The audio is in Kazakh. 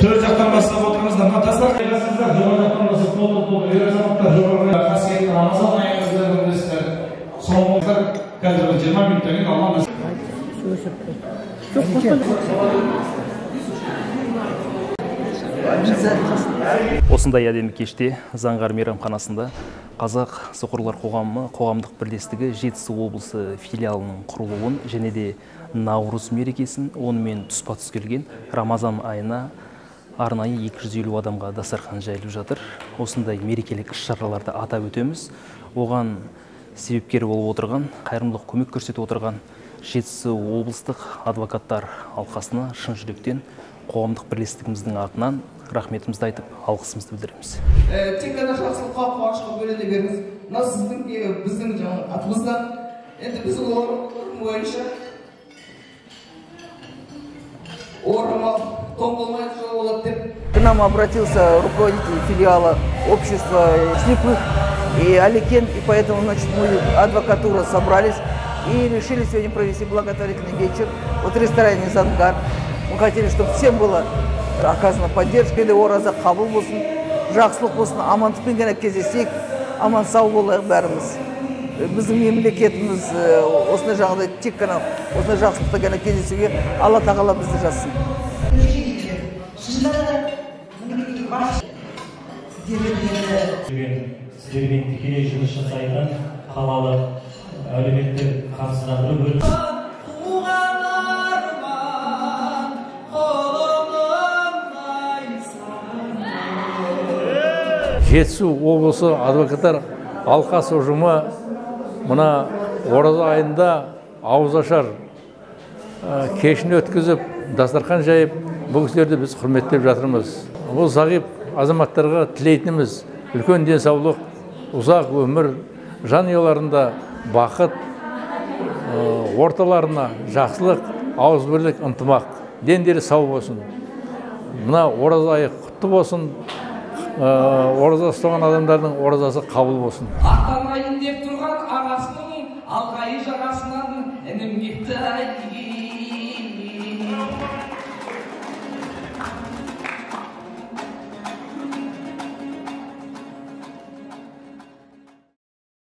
төр жақтан бастап отырыңыздар. Мына тастар қайғасыздар, жоғары жақтан бастап толтырып, ер азаматтар жоғары қасиетті Рамазан айыңызды өңдесіздер. Соңғылар қазір 20 минуттан кейін Алла Осындай әдемі кеште Заңғар мейрамханасында Қазақ Соқырлар қоғамдық бірлестігі Жетісу облысы филиалының құрылуын және де Наурыз мерекесін онымен тұспа-тұс келген Рамазан айына арнайы 250 адамға дастархан жайылып жатыр. Осындай мерекелік іс-шараларды атап өтеміз. Оған себепкер болып отырған, қайырымдылық көмек көрсетіп отырған Жетісу облыстық адвокаттар алқасына шын жүректен қоғамдық бірлестігіміздің атынан рахметімізді айтып, алғысымызды білдіреміз. Тек қана жақсылыққа, қуанышқа бөлене беріңіз. Мына біздің атымыздан, енді біздің орын бойынша орамал том болмайды, жол болады деп. К нам обратился руководитель филиала общества слепых и Аликен, и поэтому, значит, мы, адвокатура, собрались и решили сегодня провести благотворительный вечер в ресторане «Зангар». Мы хотели, чтобы всем была оказана поддержка, или ораза қабыл болсын, жақсылық болсын, амандықпен ғана кездесейік, аман сау болайық бәріміз. Біздің мемлекетіміз осындай жағдай тек қана осындай жақсылықта ғана кездесуге Алла тағала бізді жазсын. Сіздермен тікелей жұмыс жасайтын қалалық әлеуметтік қаржыландыру бөлімі. Жетісу облысы адвокаттар алқасы ұжымы мына ораза айында ауызашар кешін өткізіп, дастархан жайып, бұл кісілерді біз құрметтеп жатырмыз. Бұл зағип азаматтарға тілейтініміз үлкен денсаулық, ұзақ өмір, жанұяларында бақыт, орталарына жақсылық, ауызбірлік, ынтымақ, дендері сау болсын. Мына ораза айы құтты болсын. Ораза ұстаған адамдардың оразасы қабыл болсын. Ақтанайын деп тұрған ағасының алқайы жағасынан інім кетті.